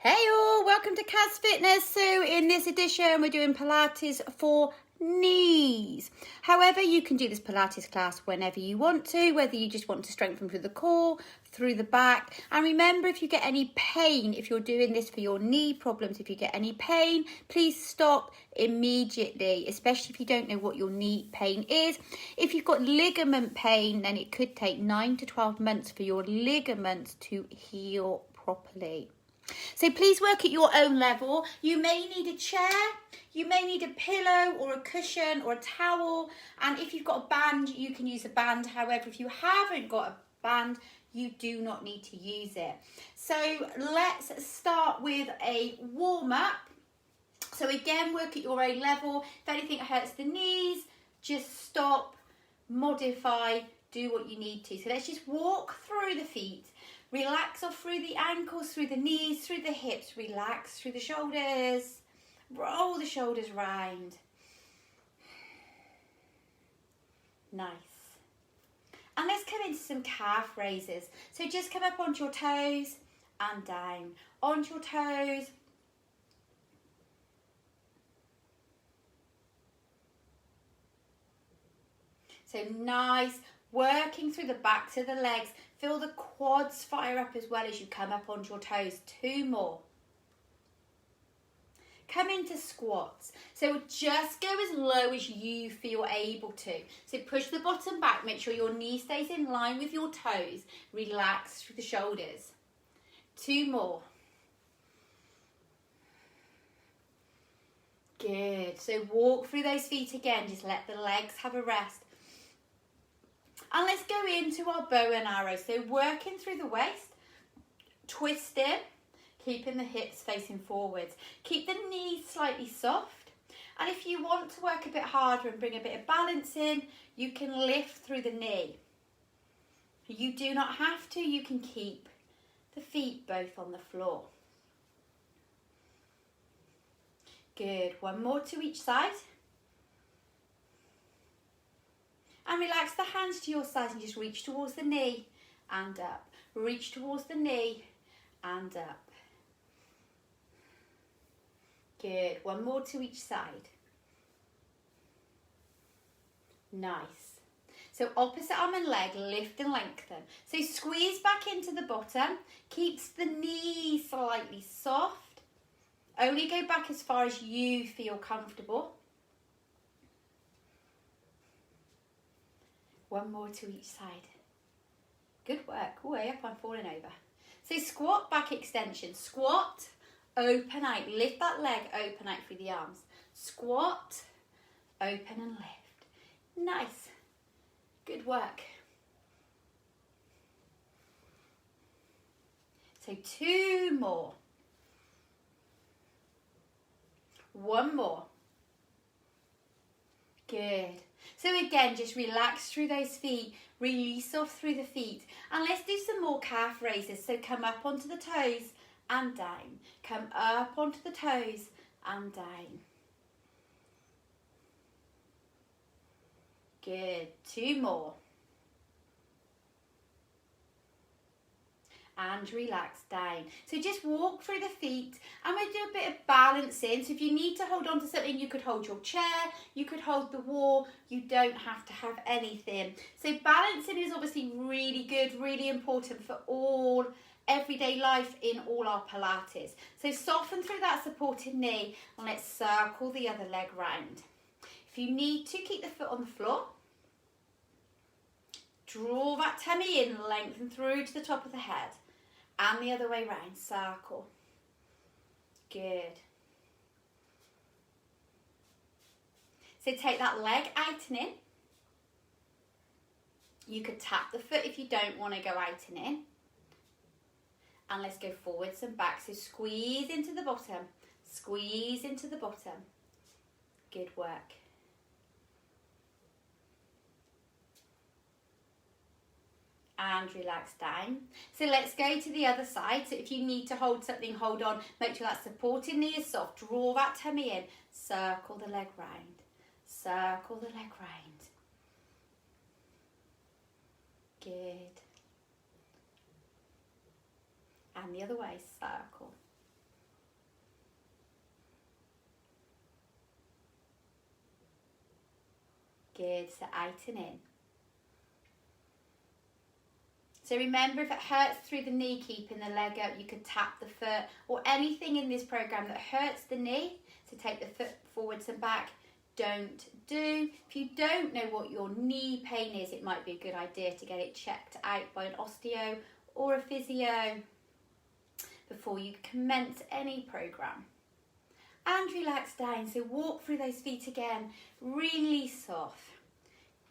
Hey all, welcome to Kaz Fitness. So in this edition we're doing Pilates for knees. However, you can do this Pilates class whenever you want to, whether you just want to strengthen through the core, through the back. And remember, if you get any pain, if you're doing this for your knee problems, if you get any pain, please stop immediately, especially if you don't know what your knee pain is. If you've got ligament pain, then it could take 9 to 12 months for your ligaments to heal properly. So please work at your own level. You may need a chair, you may need a pillow or a cushion or a towel, and if you've got a band, you can use a band. However, if you haven't got a band, you do not need to use it. So let's start with a warm-up. So again, work at your own level. If anything hurts the knees, just stop, modify, do what you need to. So let's just walk through the feet. Relax off through the ankles, through the knees, through the hips. Relax through the shoulders. Roll the shoulders round. Nice. And let's come into some calf raises. So just come up onto your toes and down. Onto your toes. So nice. Working through the backs of the legs. Feel the quads fire up as well as you come up onto your toes. 2 more. Come into squats. So just go as low as you feel able to. So push the bottom back. Make sure your knee stays in line with your toes. Relax through the shoulders. 2 more. Good. So walk through those feet again. Just let the legs have a rest. And let's go into our bow and arrow. So working through the waist, twisting, keeping the hips facing forwards. Keep the knees slightly soft. And if you want to work a bit harder and bring a bit of balance in, you can lift through the knee. You do not have to, you can keep the feet both on the floor. Good, 1 more to each side. And relax the hands to your sides and just reach towards the knee and up. Reach towards the knee and up. Good. 1 more to each side. Nice. So opposite arm and leg, lift and lengthen. So squeeze back into the bottom. Keeps the knee slightly soft. Only go back as far as you feel comfortable. 1 more to each side. Good work. Way up, I'm falling over. So squat, back extension. Squat, open out. Lift that leg, open out through the arms. Squat, open and lift. Nice. Good work. So 2 more. 1 more. Good. So again, just relax through those feet, release off through the feet. And let's do some more calf raises. So come up onto the toes and down. Come up onto the toes and down. Good. 2 more. And relax down. So just walk through the feet and we'll do a bit of balancing. So if you need to hold on to something, you could hold your chair, you could hold the wall, you don't have to have anything. So balancing is obviously really good, really important for all everyday life in all our Pilates. So soften through that supported knee and let's circle the other leg round. If you need to, keep the foot on the floor. Draw that tummy in, lengthen through to the top of the head. And the other way round, circle. Good. So take that leg out and in. You could tap the foot if you don't want to go out and in. And let's go forwards and back. So squeeze into the bottom. Squeeze into the bottom. Good work. And relax down. So let's go to the other side. So if you need to hold something, hold on. Make sure that supporting knee is soft. Draw that tummy in. Circle the leg round. Circle the leg round. Good. And the other way, circle. Good, so out and in. So remember, if it hurts through the knee, keeping the leg up, you could tap the foot or anything in this program that hurts the knee. So take the foot forwards and back. Don't do. If you don't know what your knee pain is, it might be a good idea to get it checked out by an osteo or a physio before you commence any program. And relax down. So walk through those feet again. Release off.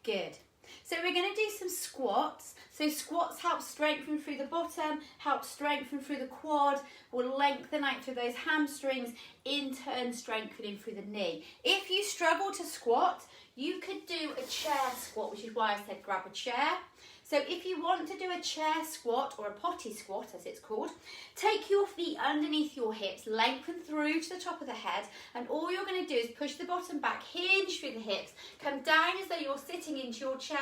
Good. So we're going to do some squats. So squats help strengthen through the bottom, help strengthen through the quad, will lengthen out through those hamstrings, in turn strengthening through the knee. If you struggle to squat, you could do a chair squat, which is why I said grab a chair. So if you want to do a chair squat or a potty squat as it's called, take your feet underneath your hips, lengthen through to the top of the head, and all you're going to do is push the bottom back, hinge through the hips, come down as though you're sitting into your chair,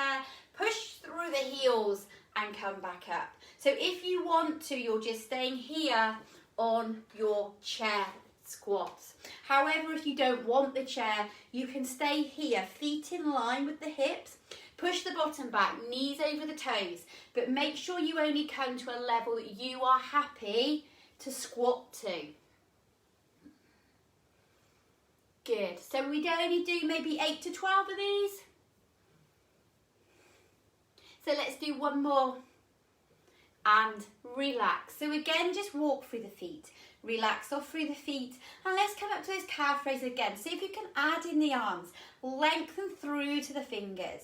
push through the heels and come back up. So if you want to, you're just staying here on your chair squats. However, if you don't want the chair, you can stay here, feet in line with the hips. Push the bottom back, knees over the toes, but make sure you only come to a level that you are happy to squat to. Good. So we'd only do maybe 8 to 12 of these. So let's do one more. And relax. So again, just walk through the feet. Relax off through the feet. And let's come up to those calf raises again. See if you can add in the arms. Lengthen through to the fingers.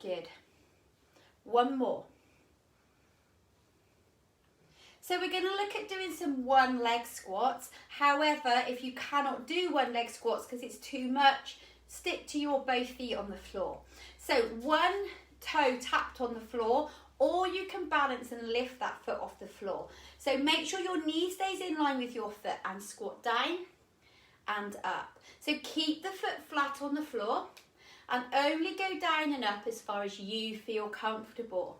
Good. One more. So we're going to look at doing some one leg squats. However, if you cannot do one leg squats because it's too much, stick to your both feet on the floor. So one toe tapped on the floor, or you can balance and lift that foot off the floor. So make sure your knee stays in line with your foot and squat down and up. So keep the foot flat on the floor and only go down and up as far as you feel comfortable.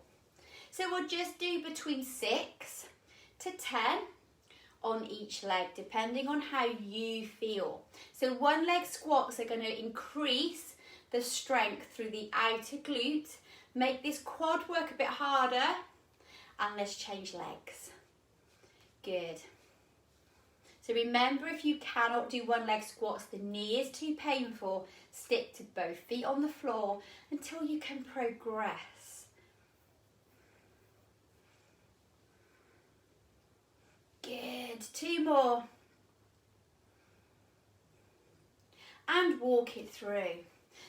So we'll just do between 6 to 10 on each leg, depending on how you feel. So one leg squats are going to increase the strength through the outer glute, make this quad work a bit harder, and let's change legs. Good. So remember, if you cannot do one leg squats, the knee is too painful, stick to both feet on the floor until you can progress. Good, 2 more. And walk it through.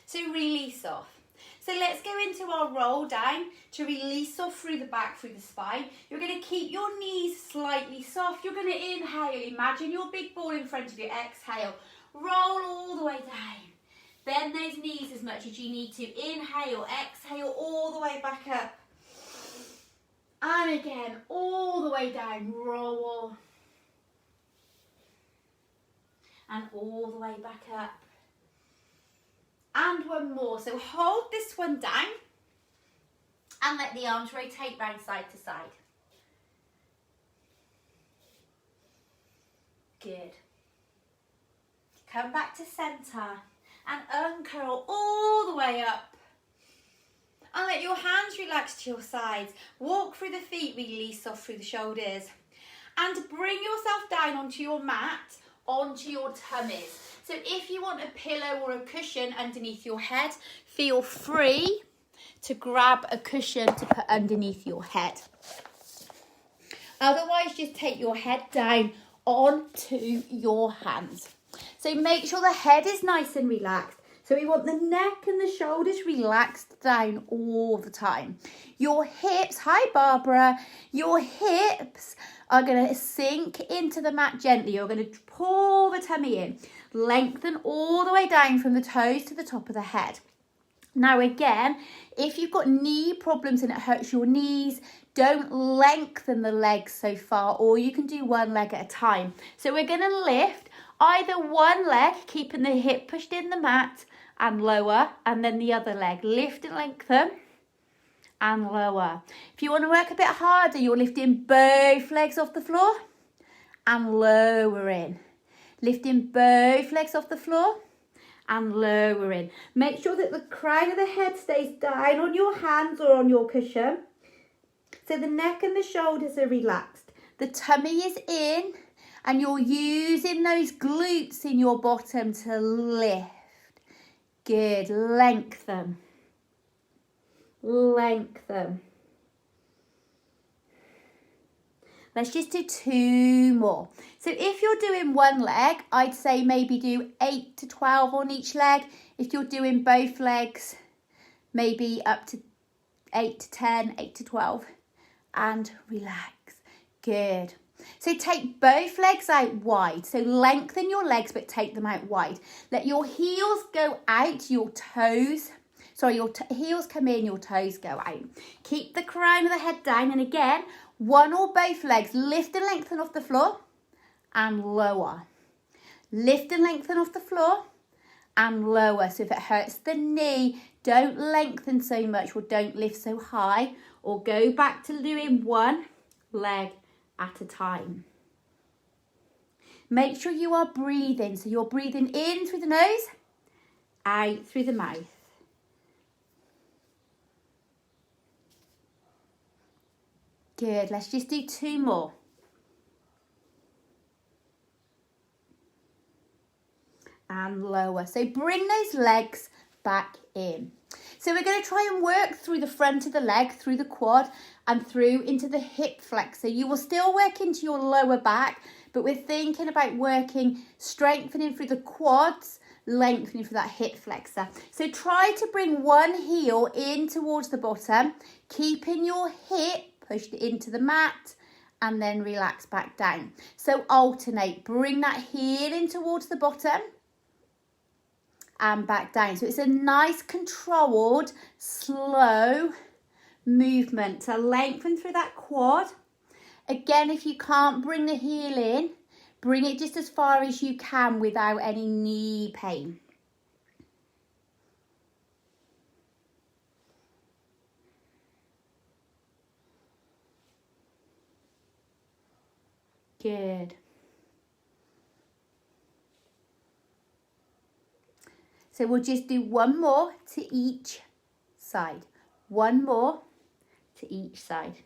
So release off. So let's go into our roll down to release off through the back, through the spine. You're going to keep your knees slightly soft. You're going to inhale. Imagine your big ball in front of you. Exhale. Roll all the way down. Bend those knees as much as you need to. Inhale. Exhale all the way back up. And again, all the way down. Roll. And all the way back up. And one more. So hold this one down and let the arms rotate round side to side. Good. Come back to centre and uncurl all the way up. And let your hands relax to your sides. Walk through the feet, release off through the shoulders. And bring yourself down onto your mat, onto your tummies. So if you want a pillow or a cushion underneath your head, feel free to grab a cushion to put underneath your head. Otherwise, just take your head down onto your hands. So make sure the head is nice and relaxed. So we want the neck and the shoulders relaxed down all the time. Your hips, hi Barbara, your hips are going to sink into the mat gently. You're going to pull the tummy in. Lengthen all the way down from the toes to the top of the head. Now again, if you've got knee problems and it hurts your knees, don't lengthen the legs so far, or you can do one leg at a time. So we're going to lift either one leg, keeping the hip pushed in the mat and lower, and then the other leg. Lift and lengthen and lower. If you want to work a bit harder, you're lifting both legs off the floor and lowering. Lifting both legs off the floor and lowering. Make sure that the crown of the head stays down on your hands or on your cushion. So the neck and the shoulders are relaxed. The tummy is in and you're using those glutes in your bottom to lift. Good, lengthen. Lengthen. Let's just do 2 more. So if you're doing one leg, I'd say maybe do 8 to 12 on each leg. If you're doing both legs, maybe up to 8 to 10, 8 to 12. And relax. Good. So take both legs out wide. So lengthen your legs, but take them out wide. Let your heels go out, your toes. Sorry, your heels come in, your toes go out. Keep the crown of the head down. And again, one or both legs, lift and lengthen off the floor and lower. Lift and lengthen off the floor and lower. So if it hurts the knee, don't lengthen so much or don't lift so high, or go back to doing one leg at a time. Make sure you are breathing. So you're breathing in through the nose, out through the mouth. Good, let's just do 2 more. And lower. So bring those legs back in. So we're going to try and work through the front of the leg, through the quad and through into the hip flexor. You will still work into your lower back, but we're thinking about working, strengthening through the quads, lengthening for that hip flexor. So try to bring one heel in towards the bottom, keeping your hip pushed into the mat, and then relax back down. So alternate, bring that heel in towards the bottom and back down. So it's a nice controlled, slow movement to lengthen through that quad. Again, if you can't bring the heel in, bring it just as far as you can without any knee pain. Good. So we'll just do 1 more to each side. 1 more to each side.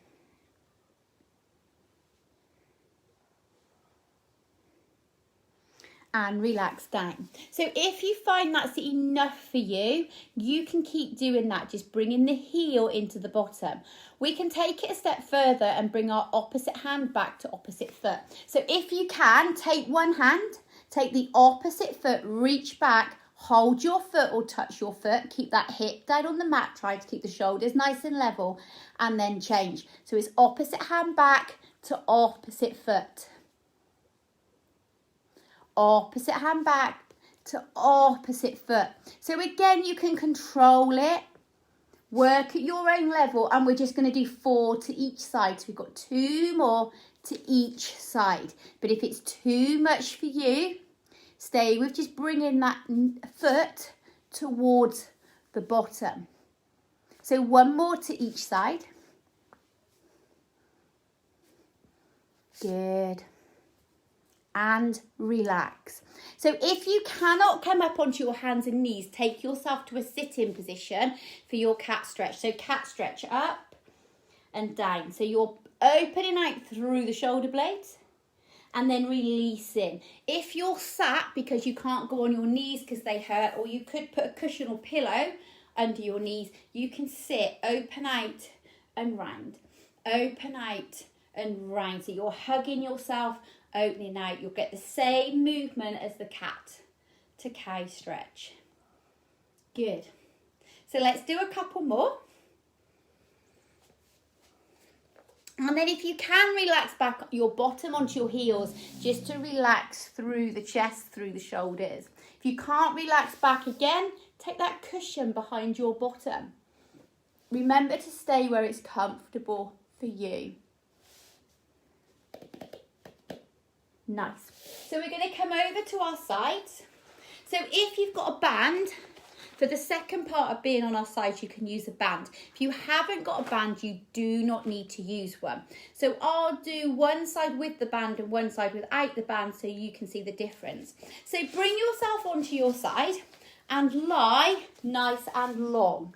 And relax down. So if you find that's enough for you, you can keep doing that, just bringing the heel into the bottom. We can take it a step further and bring our opposite hand back to opposite foot. So if you can, take one hand, take the opposite foot, reach back, hold your foot or touch your foot, keep that hip down on the mat, try to keep the shoulders nice and level, and then change. So it's opposite hand back to opposite foot. Opposite hand back to opposite foot. So again, you can control it, work at your own level, and we're just going to do 4 to each side. So we've got 2 more to each side. But if it's too much for you, stay with just bringing that foot towards the bottom. So 1 more to each side. Good. And relax. So if you cannot come up onto your hands and knees, take yourself to a sit-in position for your cat stretch. So cat stretch up and down. So you're opening out through the shoulder blades and then releasing. If you're sat because you can't go on your knees because they hurt, or you could put a cushion or pillow under your knees, you can sit, open out and round. Open out and round. So you're hugging yourself, opening out. You'll get the same movement as the cat to cow stretch. Good. So let's do a couple more. And then if you can, relax back your bottom onto your heels, just to relax through the chest, through the shoulders. If you can't relax back again, take that cushion behind your bottom. Remember to stay where it's comfortable for you. Nice. So we're going to come over to our sides. So if you've got a band, for the second part of being on our sides, you can use a band. If you haven't got a band, you do not need to use one. So I'll do one side with the band and one side without the band so you can see the difference. So bring yourself onto your side and lie nice and long.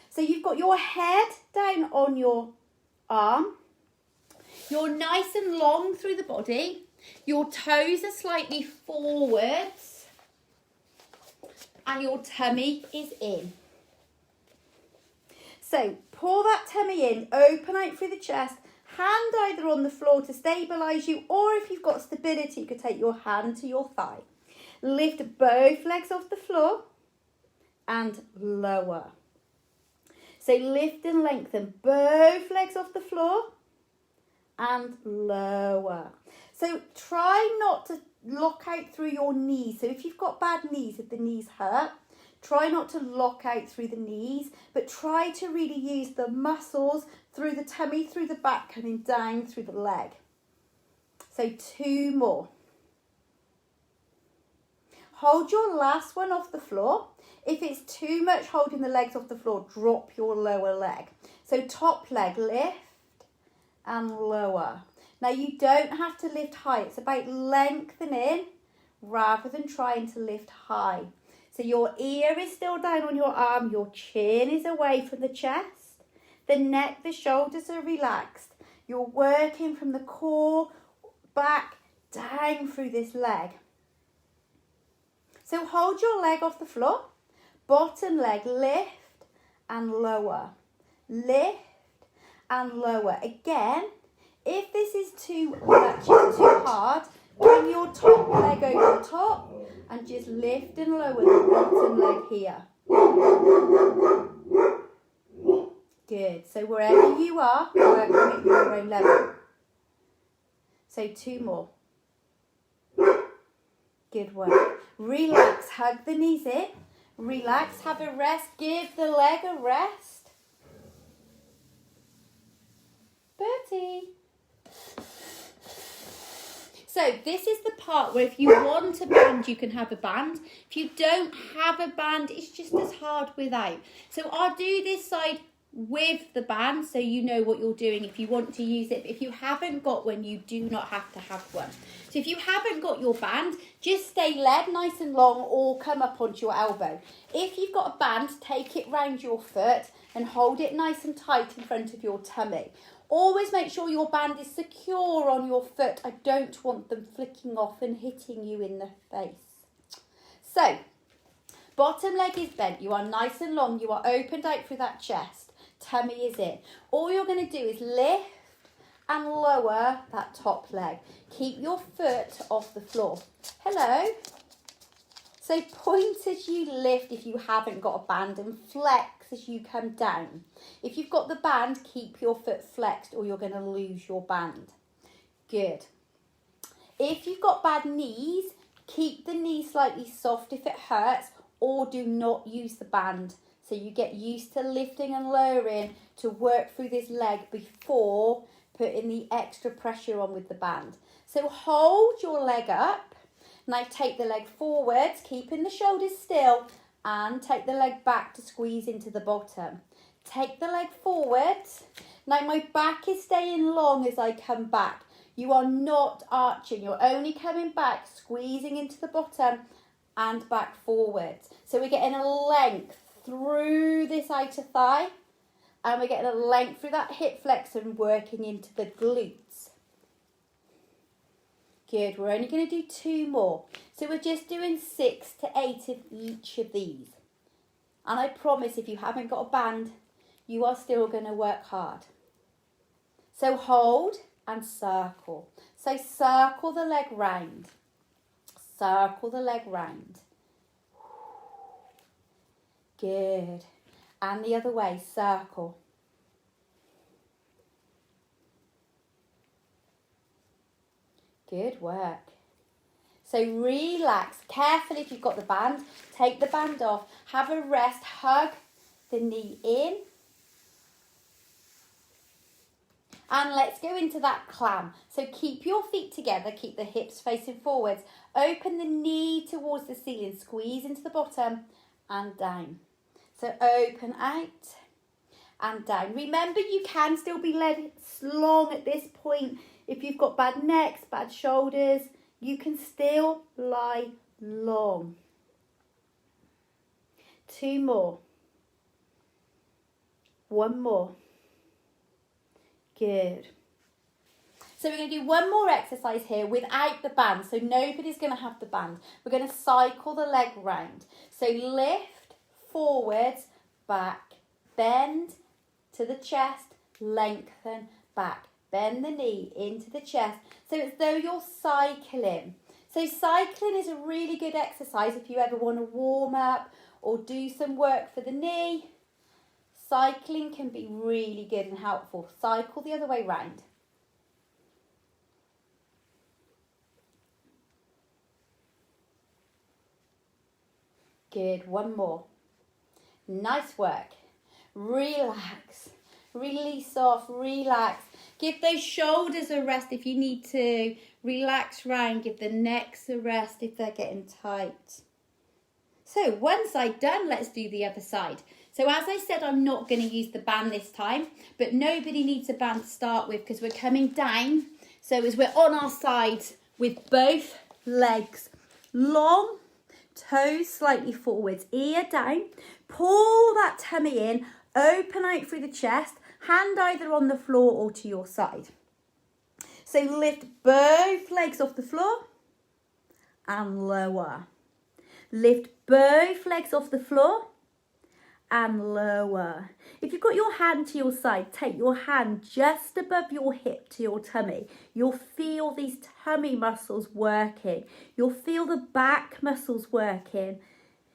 So you've got your head down on your arm. You're nice and long through the body. Your toes are slightly forwards. And your tummy is in. So pour that tummy in, open out through the chest, hand either on the floor to stabilise you, or if you've got stability, you could take your hand to your thigh. Lift both legs off the floor and lower. So lift and lengthen both legs off the floor and lower. So try not to lock out through your knees. So if you've got bad knees, if the knees hurt, try not to lock out through the knees, but try to really use the muscles through the tummy, through the back, coming down through the leg. So 2 more. Hold your last one off the floor. If it's too much holding the legs off the floor, drop your lower leg. So top leg, lift and lower. Now you don't have to lift high. It's about lengthening rather than trying to lift high. So your ear is still down on your arm. Your chin is away from the chest. The neck, the shoulders are relaxed. You're working from the core back down through this leg. So hold your leg off the floor. Bottom leg, lift and lower. Lift and lower. Again, if this is too much, too hard, bring your top leg over the top and just lift and lower the bottom leg here. Good. So wherever you are, working at your own level. So 2 more. Good work. Relax. Hug the knees in. Relax. Have a rest. Give the leg a rest. Bertie. So this is the part where if you want a band, you can have a band. If you don't have a band, it's just as hard without. So I'll do this side with the band so you know what you're doing if you want to use it. But if you haven't got one, you do not have to have one. So if you haven't got your band, just stay leg nice and long or come up onto your elbow. If you've got a band, take it round your foot and hold it nice and tight in front of your tummy. Always make sure your band is secure on your foot. I don't want them flicking off and hitting you in the face. So, bottom leg is bent. You are nice and long. You are opened out through that chest. Tummy is in. All you're going to do is lift and lower that top leg. Keep your foot off the floor. Hello. So point as you lift if you haven't got a band and flex as you come down. If you've got the band, keep your foot flexed or you're going to lose your band. Good. If you've got bad knees, keep the knee slightly soft if it hurts or do not use the band. So you get used to lifting and lowering to work through this leg before putting the extra pressure on with the band. So hold your leg up. Now take the leg forwards, keeping the shoulders still, and take the leg back to squeeze into the bottom. Take the leg forwards. Now my back is staying long as I come back. You are not arching. You're only coming back, squeezing into the bottom and back forwards. So we're getting a length through this outer thigh and we're getting a length through that hip flexor and working into the glutes. Good, we're only going to do 2 more. So we're just doing 6 to 8 of each of these. And I promise if you haven't got a band, you are still going to work hard. So hold and circle. So circle the leg round. Circle the leg round. Good. And the other way, circle. Good work. So relax. Careful if you've got the band. Take the band off. Have a rest. Hug the knee in. And let's go into that clam. So keep your feet together. Keep the hips facing forwards. Open the knee towards the ceiling. Squeeze into the bottom and down. So open out and down. Remember, you can still be legs long at this point. If you've got bad necks, bad shoulders, you can still lie long. 2 more. 1 more. Good. So we're going to do one more exercise here without the band. So nobody's going to have the band. We're going to cycle the leg round. So lift, forwards, back, bend to the chest, lengthen, back. Bend the knee into the chest. So it's though you're cycling. So cycling is a really good exercise if you ever want to warm up or do some work for the knee. Cycling can be really good and helpful. Cycle the other way round. Good, 1 more. Nice work. Relax. Release off, relax. Give those shoulders a rest if you need to. Relax round, give the necks a rest if they're getting tight. So one side done, let's do the other side. So as I said, I'm not going to use the band this time, but nobody needs a band to start with because we're coming down. So as we're on our sides with both legs long, toes slightly forwards, ear down, pull that tummy in, open out through the chest, hand either on the floor or to your side. So lift both legs off the floor and lower. Lift both legs off the floor and lower. If you've got your hand to your side, take your hand just above your hip to your tummy. You'll feel these tummy muscles working. You'll feel the back muscles working.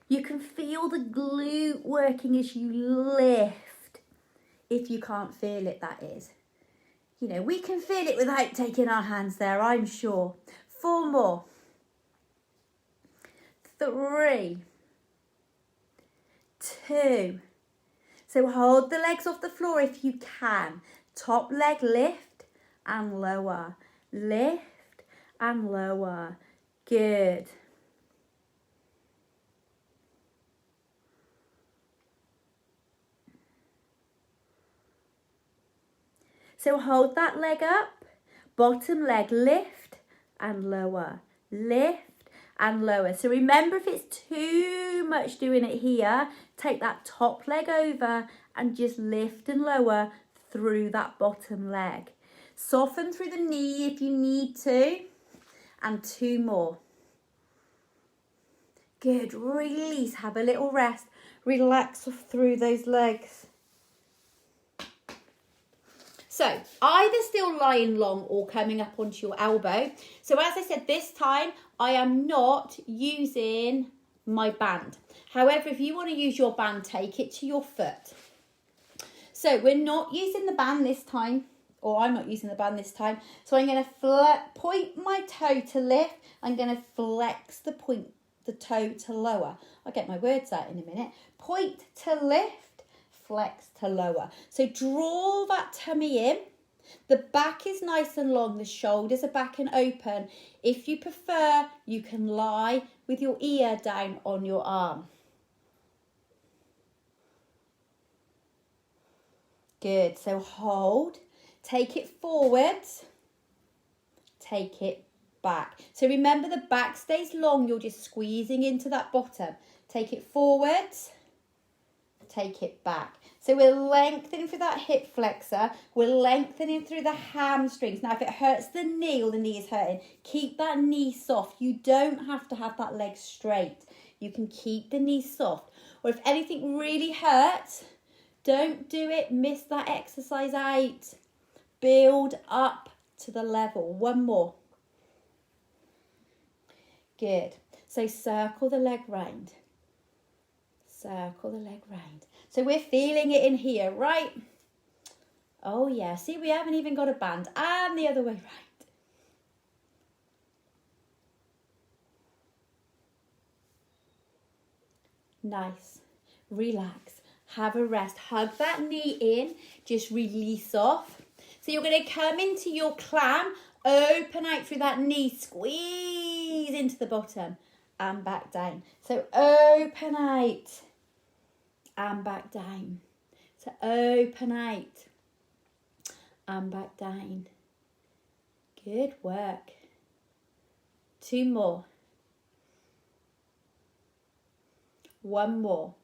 You can feel the glute working as you lift. If you can't feel it, that is. You know, we can feel it without taking our hands there, I'm sure. 4 more. 3. 2. So hold the legs off the floor if you can. Top leg lift and lower. Lift and lower. Good. So hold that leg up. Bottom leg lift and lower. Lift and lower. So remember, if it's too much doing it here, take that top leg over and just lift and lower through that bottom leg. Soften through the knee if you need to. And 2 more. Good. Release. Have a little rest. Relax through those legs. So either still lying long or coming up onto your elbow. So as I said, this time I am not using my band. However, if you want to use your band, take it to your foot. So we're not using the band this time, or I'm not using the band this time. So I'm going to point my toe to lift. I'm going to flex the toe to lower. I'll get my words out in a minute. Point to lift. Flex to lower. So draw that tummy in. The back is nice and long. The shoulders are back and open. If you prefer, you can lie with your ear down on your arm. Good. So hold. Take it forwards. Take it back. So remember, the back stays long. You're just squeezing into that bottom. Take it forwards. Take it back. So we're lengthening through that hip flexor. We're lengthening through the hamstrings. Now, if it hurts the knee or the knee is hurting, keep that knee soft. You don't have to have that leg straight. You can keep the knee soft. Or if anything really hurts, don't do it. Miss that exercise out. Build up to the level. 1 more. Good. So circle the leg round. Circle the leg round. So we're feeling it in here, right? Oh yeah, see, we haven't even got a band. And the other way round. Nice. Relax. Have a rest. Hug that knee in. Just release off. So you're going to come into your clam. Open out through that knee. Squeeze into the bottom. And back down. So open out. And back down. So open out. And back down. Good work. 2 more. 1 more.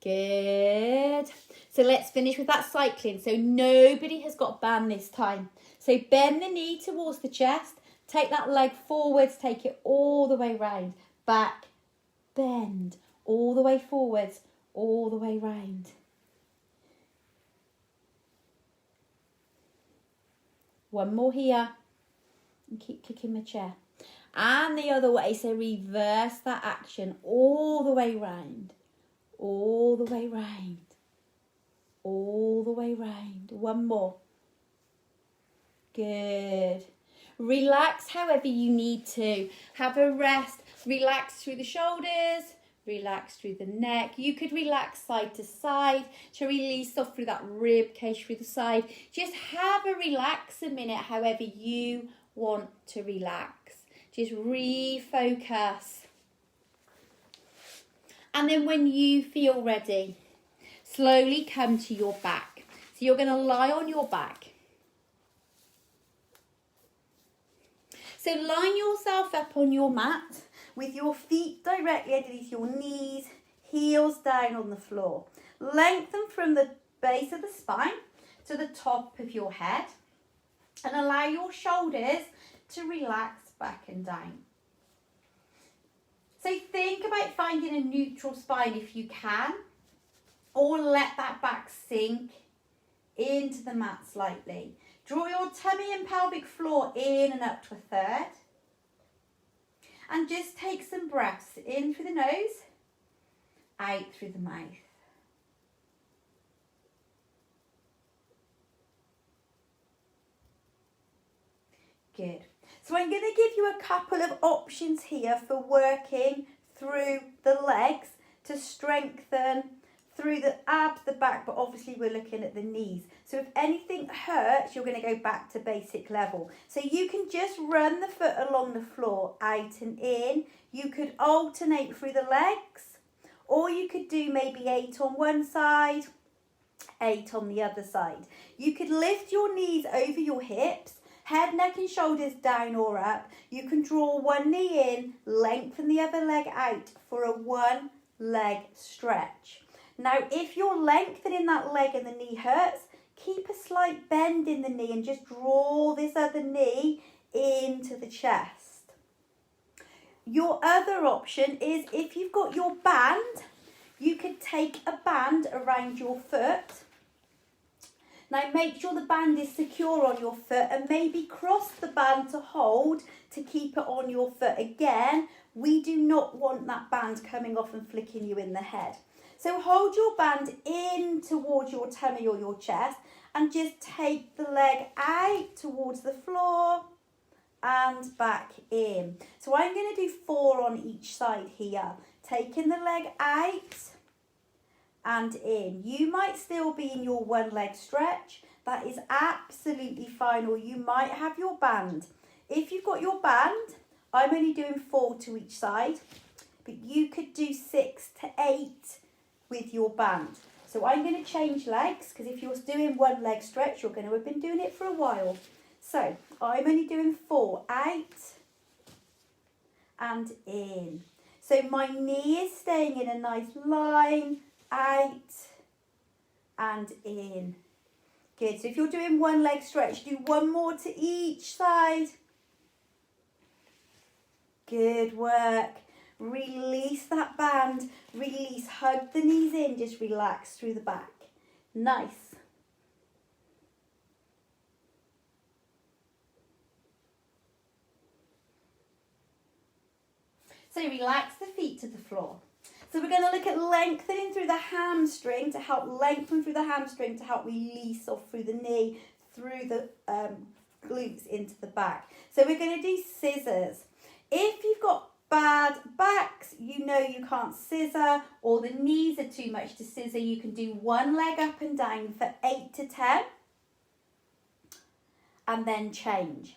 Good. So let's finish with that cycling. So nobody has got band this time. So bend the knee towards the chest. Take that leg forwards. Take it all the way round. Back. Bend. All the way forwards. All the way round. One more here. And keep kicking the chair. And the other way. So reverse that action all the way round. All the way round. All the way round. One more. Good. Relax however you need to. Have a rest. Relax through the shoulders. Relax through the neck. You could relax side to side to release off through that rib cage through the side. Just have a relax a minute however you want to relax. Just refocus. And then when you feel ready, slowly come to your back. So you're going to lie on your back. So line yourself up on your mat with your feet directly underneath your knees, heels down on the floor. Lengthen from the base of the spine to the top of your head and allow your shoulders to relax back and down. So think about finding a neutral spine if you can, or let that back sink into the mat slightly. Draw your tummy and pelvic floor in and up to a third. And just take some breaths in through the nose, out through the mouth. Good. So I'm going to give you a couple of options here for working through the legs to strengthen through the abs, the back, but obviously we're looking at the knees. So if anything hurts, you're going to go back to basic level. So you can just run the foot along the floor, out and in. You could alternate through the legs, or you could do maybe 8 on one side, 8 on the other side. You could lift your knees over your hips, head, neck and shoulders down or up. You can draw one knee in, lengthen the other leg out for a one leg stretch. Now, if you're lengthening that leg and the knee hurts, keep a slight bend in the knee and just draw this other knee into the chest. Your other option is if you've got your band, you could take a band around your foot. Now make sure the band is secure on your foot and maybe cross the band to hold to keep it on your foot. Again, we do not want that band coming off and flicking you in the head. So hold your band in towards your tummy or your chest and just take the leg out towards the floor and back in. So I'm going to do 4 on each side here. Taking the leg out and in. You might still be in your one leg stretch. That is absolutely fine, or you might have your band. If you've got your band, I'm only doing 4 to each side, but you could do 6 to 8 with your band. So I'm going to change legs, because if you're doing one leg stretch, you're going to have been doing it for a while. So I'm only doing 4, out and in. So my knee is staying in a nice line, out and in. Good. So if you're doing one leg stretch, do one more to each side. Good work. Release that band. Release. Hug the knees in. Just relax through the back. Nice. So relax the feet to the floor. So we're going to look at lengthening through the hamstring to help lengthen through the hamstring to help release off through the knee, through the glutes into the back. So we're going to do scissors. If you've got bad backs, you know you can't scissor, or the knees are too much to scissor, you can do one leg up and down for 8 to 10 and then change.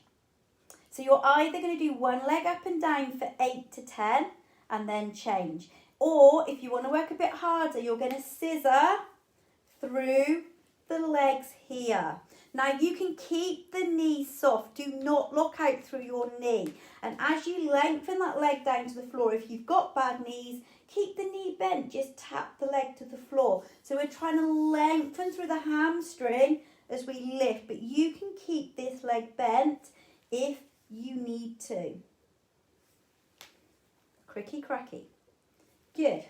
So you're either going to do one leg up and down for 8 to 10 and then change. Or if you want to work a bit harder, you're going to scissor through the legs here. Now you can keep the knee soft. Do not lock out through your knee. And as you lengthen that leg down to the floor, if you've got bad knees, keep the knee bent. Just tap the leg to the floor. So we're trying to lengthen through the hamstring as we lift. But you can keep this leg bent if you need to. Cricky cracky. Good.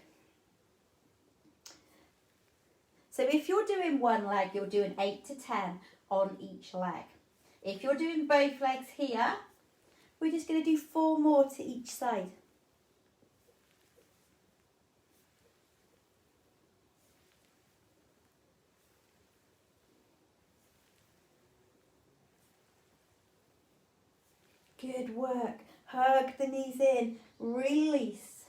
So if you're doing one leg, you're doing 8 to 10 on each leg. If you're doing both legs here, we're just going to do 4 more to each side. Good work. Hug the knees in. Release.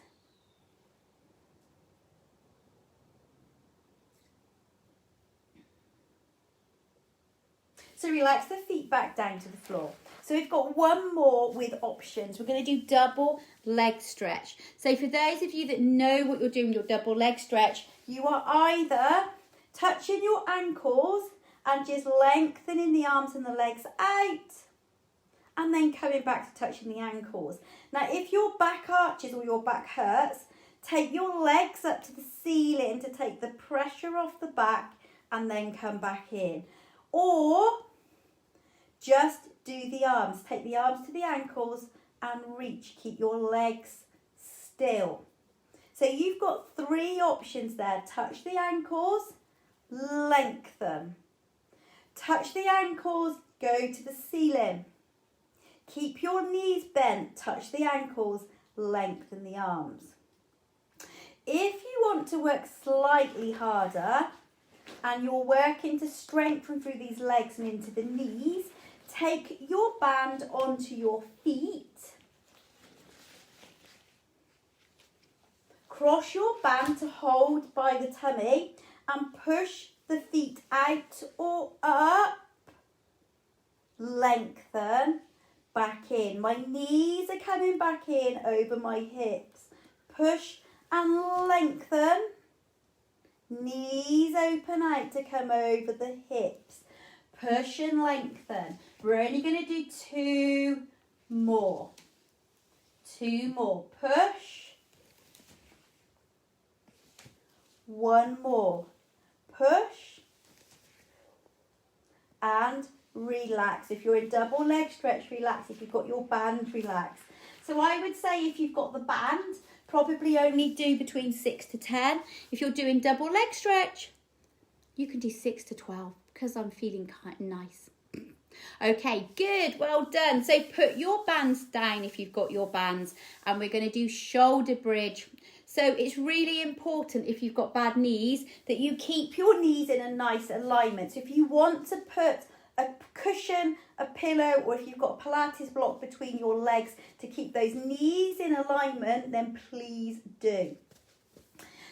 So relax the feet back down to the floor. So we've got one more with options. We're going to do double leg stretch. So for those of you that know what you're doing, your double leg stretch, you are either touching your ankles and just lengthening the arms and the legs out, and then coming back to touching the ankles. Now, if your back arches or your back hurts, take your legs up to the ceiling to take the pressure off the back and then come back in. Or just do the arms. Take the arms to the ankles and reach. Keep your legs still. So you've got 3 options there. Touch the ankles, lengthen. Touch the ankles, go to the ceiling. Keep your knees bent, touch the ankles, lengthen the arms. If you want to work slightly harder and you're working to strengthen through these legs and into the knees, take your band onto your feet. Cross your band to hold by the tummy and push the feet out or up. Lengthen. Back in. My knees are coming back in over my hips. Push and lengthen. Knees open out to come over the hips. Push and lengthen. We're only going to do 2 more. 2 more. Push. 1 more. Push. And relax. If you're in double leg stretch, relax. If you've got your band, relax. So I would say if you've got the band, probably only do between 6 to 10. If you're doing double leg stretch, you can do 6 to 12 because I'm feeling kind of nice. Okay, good. Well done. So put your bands down if you've got your bands, and we're going to do shoulder bridge. So it's really important if you've got bad knees that you keep your knees in a nice alignment. So if you want to put a cushion, a pillow, or if you've got a Pilates block between your legs to keep those knees in alignment, then please do.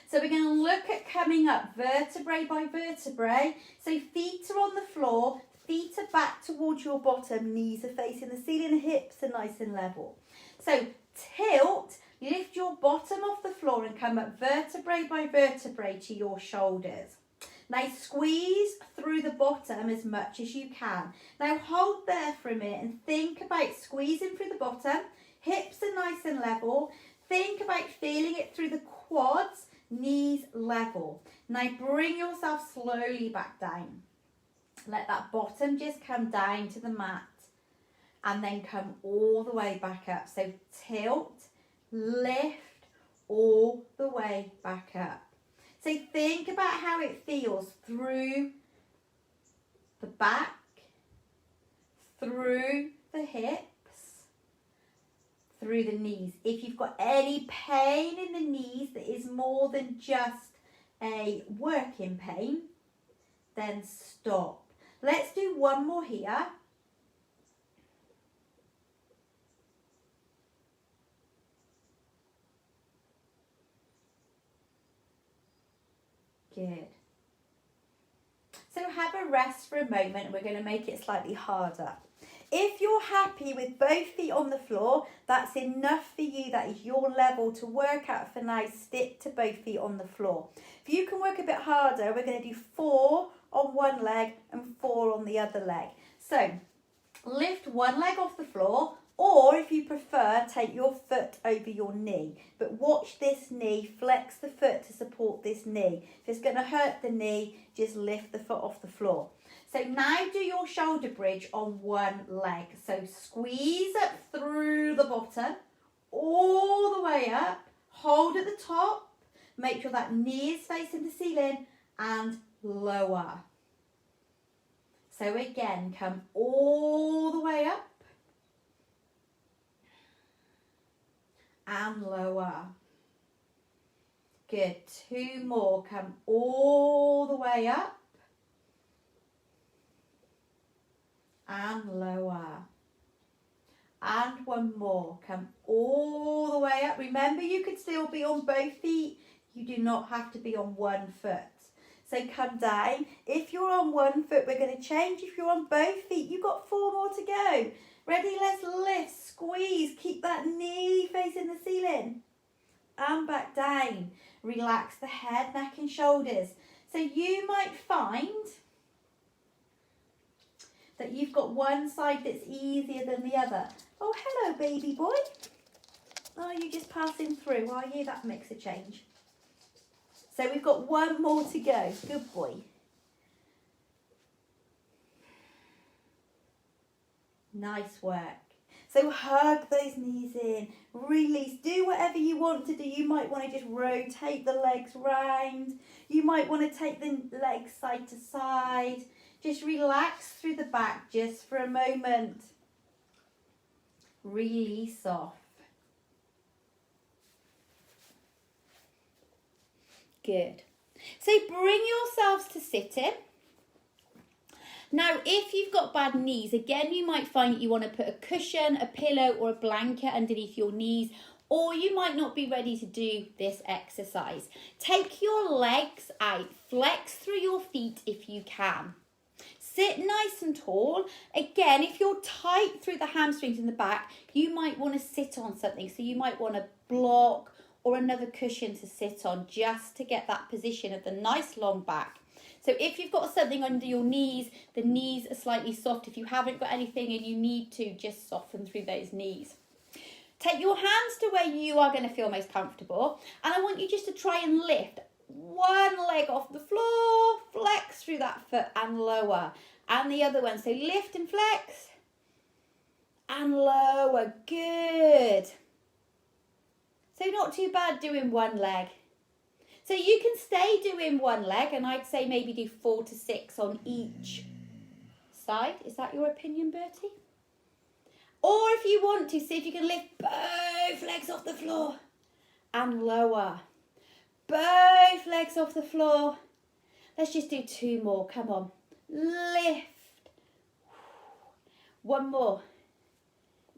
So we're going to look at coming up vertebrae by vertebrae. So feet are on the floor, feet are back towards your bottom, knees are facing the ceiling, hips are nice and level. So tilt, lift your bottom off the floor and come up vertebrae by vertebrae to your shoulders. Now squeeze through the bottom as much as you can. Now hold there for a minute and think about squeezing through the bottom. Hips are nice and level. Think about feeling it through the quads, knees level. Now bring yourself slowly back down. Let that bottom just come down to the mat and then come all the way back up. So tilt, lift all the way back up. So think about how it feels through the back, through the hips, through the knees. If you've got any pain in the knees that is more than just a working pain, then stop. Let's do 1 more here. Good. So have a rest for a moment and we're going to make it slightly harder. If you're happy with both feet on the floor, that's enough for you. That is your level to work out for now. Stick to both feet on the floor. If you can work a bit harder, we're going to do 4 on one leg and 4 on the other leg. So lift one leg off the floor, or if you prefer, take your foot over your knee. But watch this knee, flex the foot to support this knee. If it's going to hurt the knee, just lift the foot off the floor. So now do your shoulder bridge on one leg. So squeeze up through the bottom, all the way up, hold at the top, make sure that knee is facing the ceiling, and lower. So again, come all the way up and lower. Good, 2 more, come all the way up and lower. And 1 more, come all the way up. Remember, you could still be on both feet. You do not have to be on one foot. So come down. If you're on one foot, we're going to change. If you're on both feet, you've got 4 more to go. Ready? Let's lift, squeeze, keep that knee facing the ceiling. And back down. Relax the head, neck and shoulders. So you might find that you've got one side that's easier than the other. Oh, hello, baby boy. Oh, you're just passing through, are you? That makes a change. So we've got 1 more to go. Good boy. Nice work. So hug those knees in. Release. Do whatever you want to do. You might want to just rotate the legs round. You might want to take the legs side to side. Just relax through the back just for a moment. Release off. Good. So bring yourselves to sitting. Now, if you've got bad knees, again, you might find that you want to put a cushion, a pillow or a blanket underneath your knees, or you might not be ready to do this exercise. Take your legs out, flex through your feet if you can. Sit nice and tall. Again, if you're tight through the hamstrings in the back, you might want to sit on something. So you might want a block or another cushion to sit on just to get that position of the nice long back. So if you've got something under your knees, the knees are slightly soft. If you haven't got anything and you need to, just soften through those knees. Take your hands to where you are going to feel most comfortable. And I want you just to try and lift one leg off the floor, flex through that foot and lower. And the other one. So lift and flex and lower. Good. So not too bad doing one leg. So you can stay doing one leg, and I'd say maybe do 4 to 6 on each side. Is that your opinion, Bertie? Or if you want to, see if you can lift both legs off the floor and lower. Both legs off the floor. Let's just do 2 more. Come on. Lift. 1 more.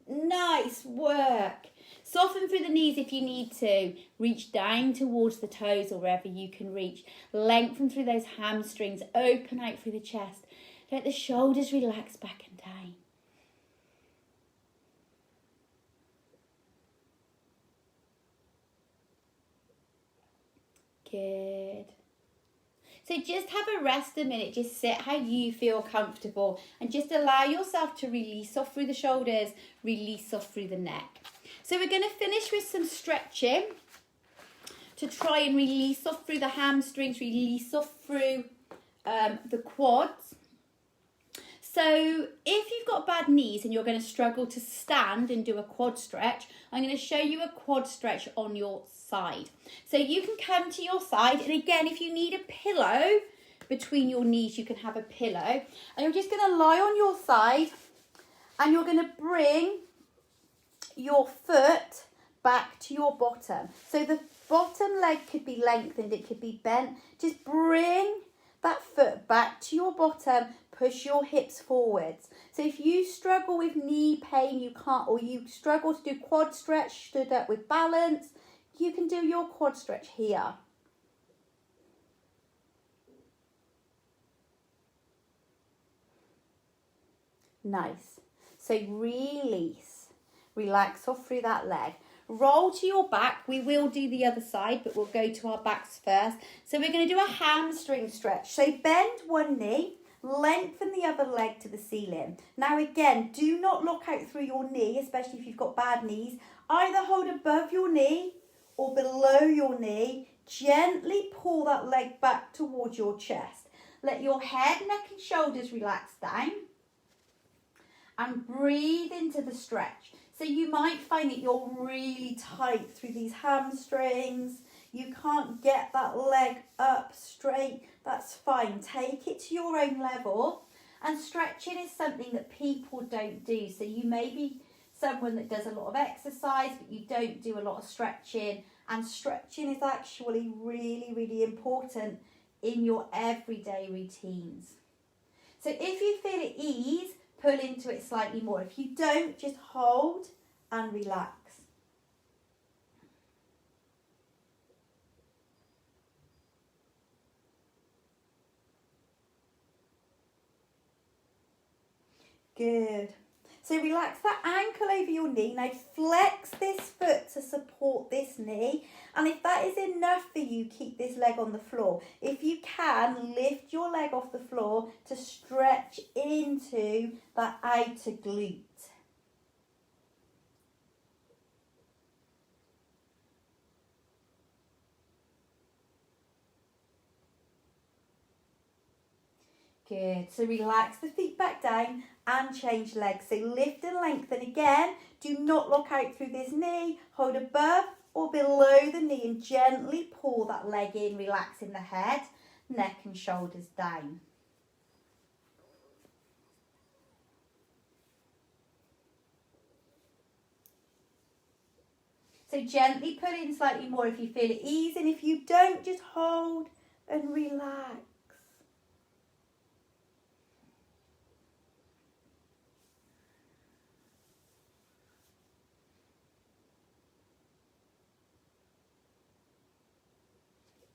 Nice work. Soften through the knees if you need to. Reach down towards the toes or wherever you can reach. Lengthen through those hamstrings. Open out through the chest. Let the shoulders relax back and down. Good. So just have a rest a minute. Just sit how you feel comfortable and just allow yourself to release off through the shoulders, release off through the neck. So we're going to finish with some stretching to try and release off through the hamstrings, release off through the quads. So if you've got bad knees and you're going to struggle to stand and do a quad stretch, I'm going to show you a quad stretch on your side. So you can come to your side, and again, if you need a pillow between your knees, you can have a pillow. And you're just going to lie on your side and you're going to bring your foot back to your bottom. So the bottom leg could be lengthened, it could be bent. Just bring that foot back to your bottom, push your hips forwards. So if you struggle with knee pain, you can't, or you struggle to do quad stretch, stood up with balance, you can do your quad stretch here. Nice. So release. Relax off through that leg. roll to your back. We will do the other side, but we'll go to our backs first. So we're going to do a hamstring stretch. So bend one knee, lengthen the other leg to the ceiling. Now again, do not lock out through your knee, especially if you've got bad knees. Either hold above your knee or below your knee. Gently pull that leg back towards your chest. Let your head, neck and shoulders relax down. And breathe into the stretch. So you might find that you're really tight through these hamstrings. You can't get that leg up straight. That's fine. Take it to your own level. And stretching is something that people don't do. So you may be someone that does a lot of exercise, but you don't do a lot of stretching. And stretching is actually really, really important in your everyday routines. So if you feel at ease, pull into it slightly more. If you don't, just hold and relax. Good. So relax that ankle over your knee. Now flex this foot to support this knee. And if that is enough for you, keep this leg on the floor. If you can, lift your leg off the floor to stretch into that outer glute. Good. So relax the feet back down and change legs. So lift and lengthen again. Do not lock out through this knee. Hold above or below the knee and gently pull that leg in, relaxing the head, neck and shoulders down. So gently pull in slightly more if you feel at ease, and if you don't, just hold and relax.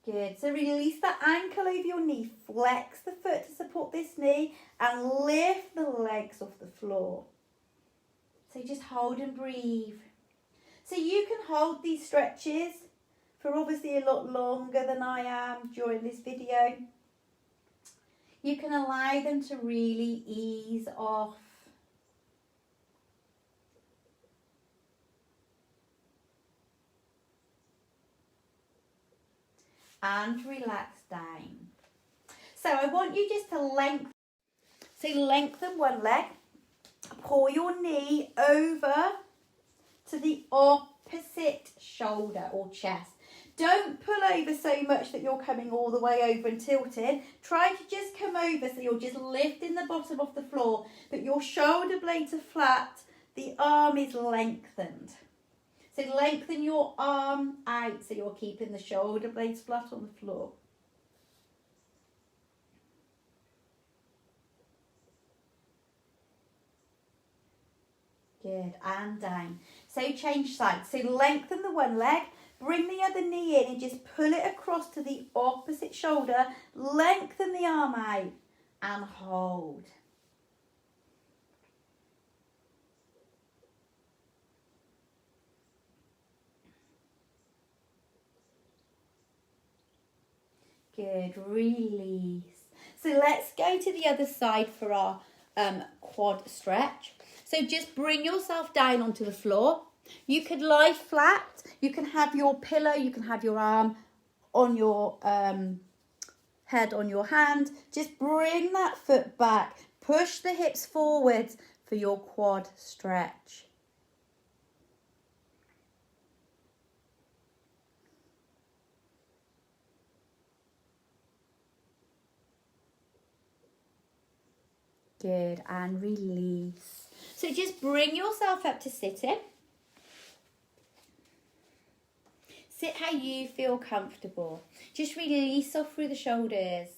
Good. So release that ankle over your knee. Flex the foot to support this knee and lift the legs off the floor. So just hold and breathe. So you can hold these stretches for obviously a lot longer than I am during this video. You can allow them to really ease off. And relax down. So I want you just to lengthen one leg, pull your knee over to the opposite shoulder or chest. Don't pull over so much that you're coming all the way over and tilting. Try to just come over so you're just lifting the bottom off the floor, but your shoulder blades are flat, the arm is lengthened. So lengthen your arm out so you're keeping the shoulder blades flat on the floor. Good, and down. So change sides. So lengthen the one leg, bring the other knee in and just pull it across to the opposite shoulder. Lengthen the arm out and hold. Good, release. So let's go to the other side for our quad stretch. So just bring yourself down onto the floor. You could lie flat. You can have your pillow, you can have your arm on your head on your hand. Just bring that foot back. Push the hips forwards for your quad stretch. Good, and release. So just bring yourself up to sitting. Sit how you feel comfortable. Just release off through the shoulders.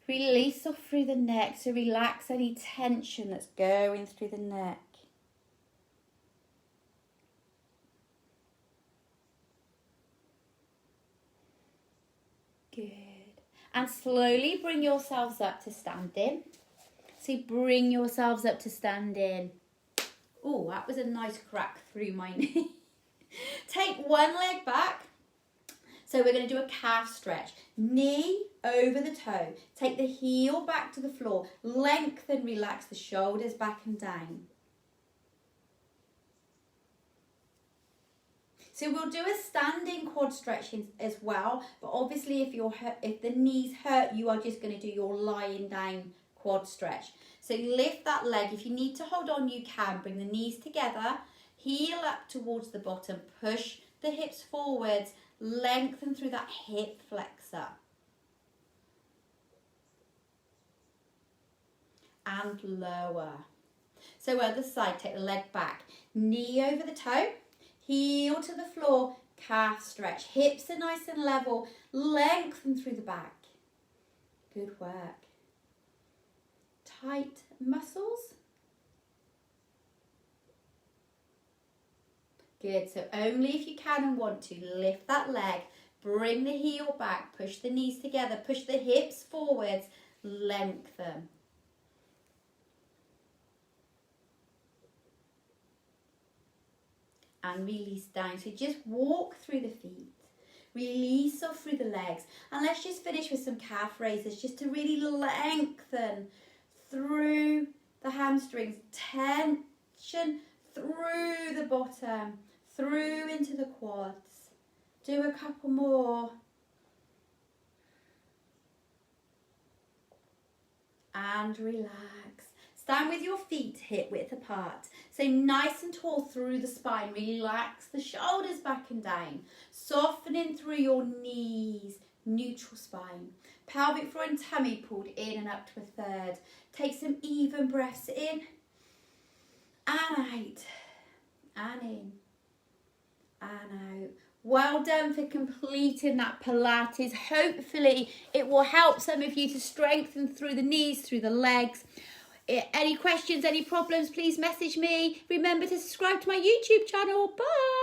Release off through the neck. So relax any tension that's going through the neck. Good. And slowly bring yourselves up to standing. So bring yourselves up to standing. Oh, that was a nice crack through my knee. Take one leg back. So we're going to do a calf stretch. Knee over the toe. Take the heel back to the floor. Lengthen, relax the shoulders back and down. So we'll do a standing quad stretch as well. But obviously if the knees hurt, you are just going to do your lying down quad stretch. So lift that leg. If you need to hold on, you can. Bring the knees together. Heel up towards the bottom. Push the hips forwards. Lengthen through that hip flexor. And lower. So other side, take the leg back. Knee over the toe. Heel to the floor. Calf stretch. Hips are nice and level. Lengthen through the back. Good work. Tight muscles. Good, so only if you can and want to, lift that leg, bring the heel back, push the knees together, push the hips forwards, lengthen. And release down, so just walk through the feet, release off through the legs, and let's just finish with some calf raises, just to really lengthen through the hamstrings, tension through the bottom, through into the quads. Do a couple more. And relax. Stand with your feet hip width apart. So nice and tall through the spine. Relax the shoulders back and down. Softening through your knees. Neutral spine. Pelvic floor and tummy pulled in and up to a third. Take some even breaths in and out. And in. And out. Well done for completing that Pilates. Hopefully it will help some of you to strengthen through the knees, through the legs. Any questions, any problems, please message me. Remember to subscribe to my YouTube channel. Bye.